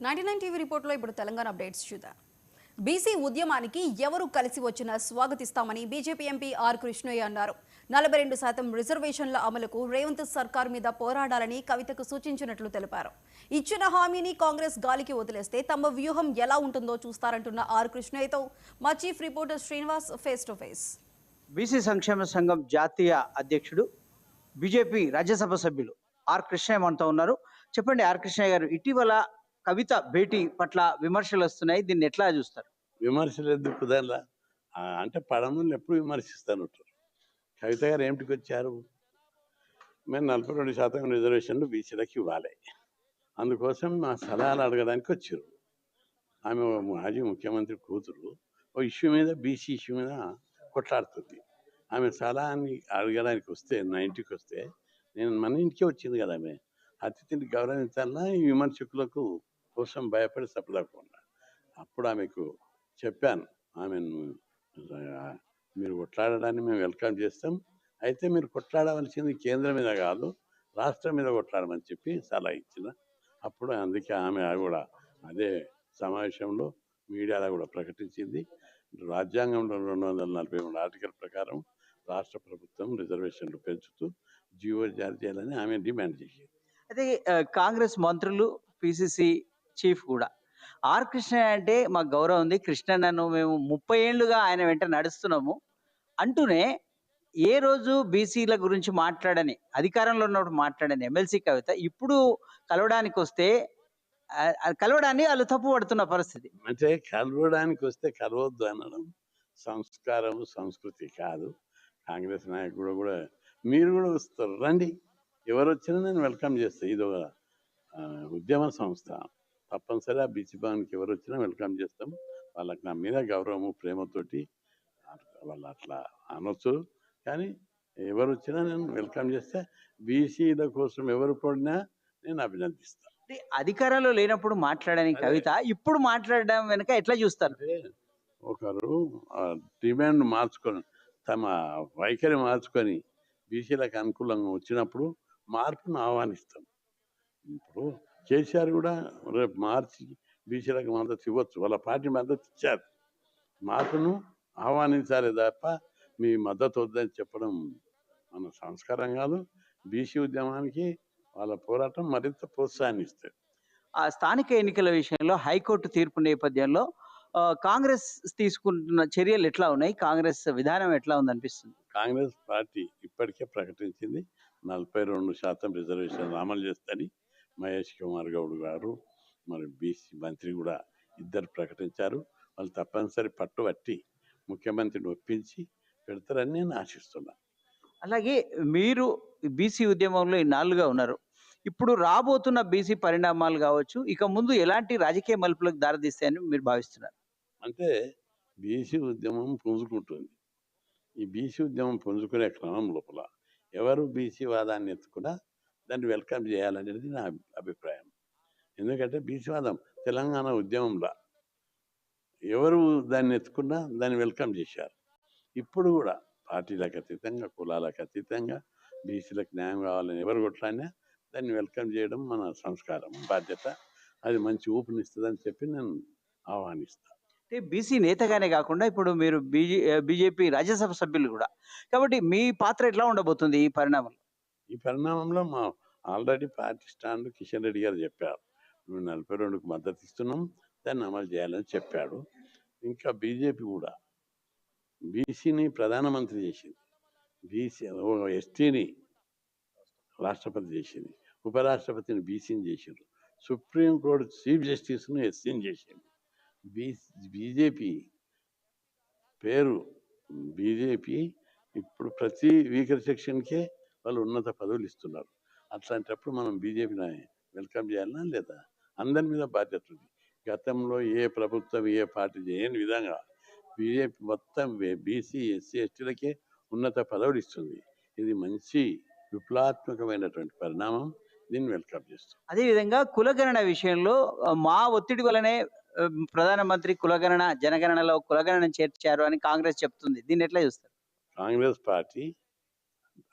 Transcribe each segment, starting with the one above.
99 TV రిపోర్ట్లో ఇప్పుడు Telangana updates చూద్దాం. బీసీ ఉద్యమానికి ఎవరు కలిసి వచ్చినా స్వాగతిస్తామని బీజేపీ ఎంపీ ఆర్ కృష్ణయ్య అన్నారు. 42% రిజర్వేషన్ల అమలుకు రేవంత్ సర్కార్ మీద పోరాడాలని కవితకు సూచించినట్లు తెలిపారు. ఇచ్చిన హామీని కాంగ్రెస్ గాలికి వదిలేస్తే తమ వ్యూహం ఎలా ఉంటుందో చూస్తారంటున్న ఆర్ కృష్ణయ్యతో మా chief reporter Srinivas face to face. BC సంక్షేమ సంఘం జాతీయ అధ్యక్షుడు బీజేపీ రాజ్యసభ సభ్యులు ఆర్ కృష్ణయ్య మనతో ఉన్నారు. చెప్పండి ఆర్ కృష్ణయ్య గారు, ఇటీవల కవిత భేటీ పట్ల విమర్శలు వస్తున్నాయి, దీన్ని ఎట్లా చూస్తారు? విమర్శలు ఎందుకు దానిలా అంటే పడమని ఎప్పుడు విమర్శిస్తాను. కవిత గారు ఏమిటికి వచ్చారు? మేము 42% రిజర్వేషన్లు బీసీలకు ఇవ్వాలి, అందుకోసం మా సలహాలు అడగడానికి వచ్చారు. ఆమె మాజీ ముఖ్యమంత్రి కూతురు ఓ ఇష్యూ మీద, బీసీ ఇష్యూ మీద కొట్లాడుతుంది. ఆమె సలహాన్ని అడగడానికి వస్తే, నా ఇంటికి వస్తే, నేను మన ఇంటికే వచ్చింది కదా, ఆమె అతిథిని గౌరవించాలన్నా ఈ విమర్శకులకు కోసం భయపడి సపడకుండా. అప్పుడు ఆమెకు చెప్పాను, ఆమెను మీరు కొట్లాడడాన్ని మేము వెల్కమ్ చేస్తాం, అయితే మీరు కొట్లాడవలసింది కేంద్రం మీద కాదు, రాష్ట్రం మీద కొట్లాడమని చెప్పి సలహా ఇచ్చిన. అప్పుడు అందుకే ఆమె కూడా అదే సమావేశంలో మీడియాలో కూడా ప్రకటించింది. రాజ్యాంగంలో 243 ఆర్టికల్ ప్రకారం రాష్ట్ర ప్రభుత్వం రిజర్వేషన్లు పెంచుతూ జీవో జారీ చేయాలని ఆమె డిమాండ్ చేసింది. అయితే కాంగ్రెస్ మంత్రులు, పిసిసి చీఫ్ కూడా ఆర్ కృష్ణయ్య అంటే మాకు గౌరవం ఉంది, కృష్ణన్నను మేము 30 ఏళ్లుగా ఆయన వెంట నడుస్తున్నాము అంటూనే, ఏ రోజు బీసీల గురించి మాట్లాడని, అధికారంలో ఉన్నప్పుడు మాట్లాడని ఎమ్మెల్సీ కవిత ఇప్పుడు కలవడానికి వస్తే కలవడాన్ని వాళ్ళు తప్పు పడుతున్న పరిస్థితి. అంటే కలవడానికి వస్తే కలవద్దు అనడం సంస్కారం, సంస్కృతి కాదు. కాంగ్రెస్ నాయకుడు కూడా మీరు కూడా వస్తారు, రండి, ఎవరు వచ్చినా నేను వెల్కమ్ చేస్తాను. ఇది ఒక ఉద్యమ సంస్థ, తప్పనిసరిగా బీసీ భవన్కి ఎవరు వచ్చినా వెల్కమ్ చేస్తాం. వాళ్ళకి నా మీద గౌరవము, ప్రేమతోటి వాళ్ళు అట్లా అనొచ్చు. కానీ ఎవరు వచ్చినా నేను వెల్కమ్ చేస్తే, బీసీల కోసం ఎవరు పడినా నేను అభినందిస్తాను. అధికారంలో లేనప్పుడు మాట్లాడని కవిత ఇప్పుడు మాట్లాడడం వెనుక ఎట్లా చూస్తారు? అంటే ఒకరు డిమాండ్ మార్చుకొని, తమ వైఖరి మార్చుకొని బీసీలకు అనుకూలంగా వచ్చినప్పుడు మార్పును ఆహ్వానిస్తాం. ఇప్పుడు కేసీఆర్ కూడా రేపు మార్చి బీసీలకు మద్దతు ఇవ్వచ్చు, వాళ్ళ పార్టీ మద్దతు ఇచ్చారు. మార్పును ఆహ్వానించాలి తప్ప మీ మద్దతు వద్దని చెప్పడం మన సంస్కారం కాదు. బీసీ ఉద్యమానికి వాళ్ళ పోరాటం మరింత ప్రోత్సాహాన్ని ఇస్తుంది. ఆ స్థానిక ఎన్నికల విషయంలో హైకోర్టు తీర్పు నేపథ్యంలో కాంగ్రెస్ తీసుకుంటున్న చర్యలు ఎట్లా ఉన్నాయి? కాంగ్రెస్ విధానం ఎట్లా ఉంది అనిపిస్తుంది? కాంగ్రెస్ పార్టీ ఇప్పటికే ప్రకటించింది 42% రిజర్వేషన్ అమలు చేస్తని. మహేష్ కుమార్ గౌడ్ గారు, మరి బీసీ మంత్రి కూడా ఇద్దరు ప్రకటించారు. వాళ్ళు తప్పనిసరి పట్టుబట్టి ముఖ్యమంత్రిని ఒప్పించి పెడతారని నేను ఆశిస్తున్నాను. అలాగే మీరు బీసీ ఉద్యమంలో ఇన్నాళ్ళుగా ఉన్నారు, ఇప్పుడు రాబోతున్న బీసీ పరిణామాలు కావచ్చు, ఇక ముందు ఎలాంటి రాజకీయ మలుపులకు దారితీస్తాయని మీరు భావిస్తున్నారు? అంటే బీసీ ఉద్యమం పుంజుకుంటుంది. ఈ బీసీ ఉద్యమం పుంజుకునే క్రమం లోపల ఎవరు బీసీ వాదాన్ని ఎత్తుకున్నా దాన్ని వెల్కమ్ చేయాలనేది నా అభిప్రాయం. ఎందుకంటే బీసీ వాదం తెలంగాణ ఉద్యమంలో ఎవరు దాన్ని ఎత్తుకున్నా దాన్ని వెల్కమ్ చేశారు. ఇప్పుడు కూడా పార్టీలకు అతీతంగా, కులాలకు అతీతంగా బీసీలకు న్యాయం కావాలని ఎవరు కొట్లాడినా దాన్ని వెల్కమ్ చేయడం మన సంస్కారం, బాధ్యత. అది మంచి ఊపునిస్తుందని చెప్పి నేను ఆహ్వానిస్తాను. అంటే బీసీ నేతగానే కాకుండా ఇప్పుడు మీరు బీజేపీ రాజ్యసభ సభ్యులు కూడా, కాబట్టి మీ పాత్ర ఎట్లా ఉండబోతుంది ఈ పరిణామంలో? ఈ పరిణామంలో మా already party stand Kishan Reddy గారు చెప్పారు, మేము 42కు మద్దతు ఇస్తున్నాం, దాన్ని అమలు చేయాలని చెప్పాడు. ఇంకా బీజేపీ కూడా బీసీని ప్రధానమంత్రి చేసింది, బీసీ ఎస్టీని రాష్ట్రపతి చేసింది, ఉపరాష్ట్రపతిని బీసీని చేసిండ్రు, సుప్రీంకోర్టు చీఫ్ జస్టిస్ను ఎస్సీని చేసింది. బీజేపీ పేరు బీజేపీ ఇప్పుడు ప్రతి వీకర్ సెక్షన్కే వాళ్ళు ఉన్నత పదవులు ఇస్తున్నారు. అట్లాంటప్పుడు మనం బీజేపీని వెల్కమ్ చేయాలన్నా లేదా? అందరి మీద బాధ్యత ఉంది. గతంలో ఏ ప్రభుత్వం, ఏ పార్టీ చేయని విధంగా బీజేపీ మొత్తం బీసీ, ఎస్సీ, ఎస్టీలకే ఉన్నత పదవులు ఇస్తుంది. ఇది మంచి విప్లవాత్మకమైనటువంటి పరిణామం, దీన్ని వెల్కమ్ చేస్తాం. అదేవిధంగా కులగణన విషయంలో మా ఒత్తిడి వలనే ప్రధానమంత్రి కులగణన, జనగణనలో కులగణన చేర్చారు అని కాంగ్రెస్ చెప్తుంది, దీన్ని ఎట్లా చూస్తారు? కాంగ్రెస్ పార్టీ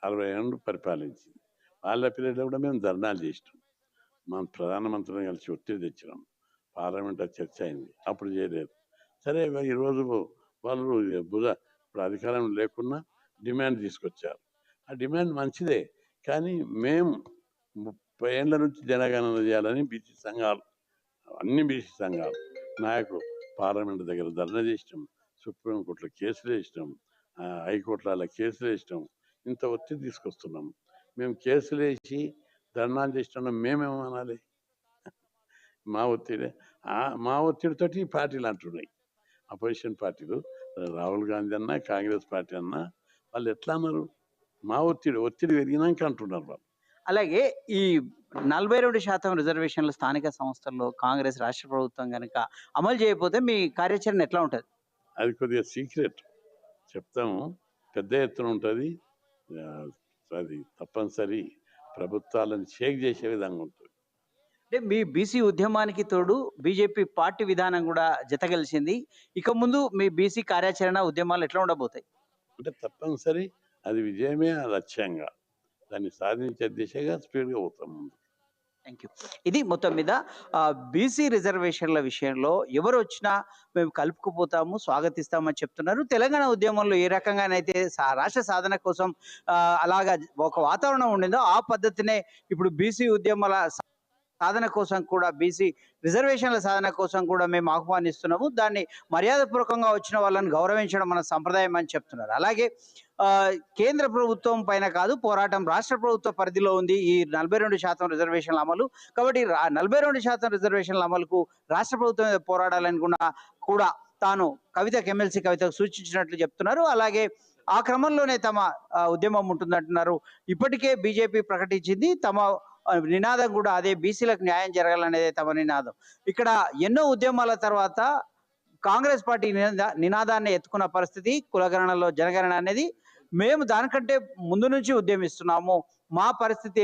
60 ఏళ్ళు పరిపాలించింది. వాళ్ళ పీరియడ్లో కూడా మేము ధర్నాలు చేసినాం, మన ప్రధానమంత్రిని కలిసి ఒత్తిడి తెచ్చినాం. పార్లమెంట్ చర్చ అయింది, అప్పుడు చేయలేదు. సరే ఈరోజు వాళ్ళు ఇప్పుడు అధికారం లేకున్నా డిమాండ్ తీసుకొచ్చారు. ఆ డిమాండ్ మంచిదే, కానీ మేము 30 ఏళ్ళ నుంచి జనగణన చేయాలని బీసీ సంఘాలు, అన్ని బీసీ సంఘాలు నాయకులు పార్లమెంట్ దగ్గర ధర్నా చేసినాం, సుప్రీంకోర్టులో కేసులు వేసినాం, హైకోర్టులలో కేసులు వేసినాం. ఇంత ఒత్తిడి తీసుకొస్తున్నాం. మేము కేసులు వేసి ధర్నాలు చేసినాం, మేమేమనాలి? మా ఒత్తిడి, మా ఒత్తిడితోటి ఈ పార్టీలు అంటున్నాయి, అపోజిషన్ పార్టీలు, రాహుల్ గాంధీ అన్నా కాంగ్రెస్ పార్టీ అన్నా వాళ్ళు ఎట్లా అన్నారు? మా ఒత్తిడి పెరిగినాక అంటున్నారు వాళ్ళు. అలాగే ఈ 42% రిజర్వేషన్ల స్థానిక సంస్థల్లో కాంగ్రెస్ రాష్ట్ర ప్రభుత్వం కనుక అమలు చేయకపోతే మీ కార్యాచరణ ఎట్లా ఉంటుంది? అది కొద్దిగా సీక్రెట్ చెప్తాము, పెద్ద ఎత్తున ఉంటుంది. అది తప్పనిసరి ప్రభుత్వాలను షేక్ చేసే విధంగా ఉంటుంది. అంటే మీ బీసీ ఉద్యమానికి తోడు బీజేపీ పార్టీ విధానం కూడా జత కలిసింది. ఇక ముందు మీ బీసీ కార్యాచరణ ఉద్యమాలు ఎట్లా ఉండబోతాయి? అంటే తప్పనిసరి అది విజయమే లక్ష్యంగా, దాన్ని సాధించే దిశగా స్పీడ్గా పోతాం ముందు. Thank you. ఇది మొత్తం మీద బీసీ రిజర్వేషన్ల విషయంలో ఎవరు వచ్చినా మేము కలుపుకుపోతాము, స్వాగతిస్తామని చెప్తున్నారు. తెలంగాణ ఉద్యమంలో ఏ రకంగానైతే రాష్ట్ర సాధన కోసం అలాగా ఒక వాతావరణం ఉండిందో ఆ పద్ధతినే ఇప్పుడు బీసీ ఉద్యమాల సాధన కోసం కూడా, బీసీ రిజర్వేషన్ల సాధన కోసం కూడా మేము ఆహ్వానిస్తున్నాము. దాన్ని మర్యాదపూర్వకంగా వచ్చిన వాళ్ళని గౌరవించడం మన సంప్రదాయం అని చెప్తున్నారు. అలాగే కేంద్ర ప్రభుత్వం పైన కాదు పోరాటం, రాష్ట్ర ప్రభుత్వ పరిధిలో ఉంది ఈ 42% రిజర్వేషన్ల అమలు. కాబట్టి 42% రిజర్వేషన్ల అమలుకు రాష్ట్ర ప్రభుత్వం పోరాడాలని కూడా తాను ఎమ్మెల్సీ కవితకు సూచించినట్లు చెప్తున్నారు. అలాగే ఆ క్రమంలోనే తమ ఉద్యమం ఉంటుందంటున్నారు. ఇప్పటికే బీజేపీ ప్రకటించింది తమ నినాదం కూడా అదే, బీసీలకు న్యాయం జరగాలనేదే తమ నినాదం. ఇక్కడ ఎన్నో ఉద్యమాల తర్వాత కాంగ్రెస్ పార్టీ నినాదాన్ని ఎత్తుకున్న పరిస్థితి, కులగణనలో జనగణన అనేది. మేము దానికంటే ముందు నుంచి ఉద్యమిస్తున్నాము, మా పరిస్థితి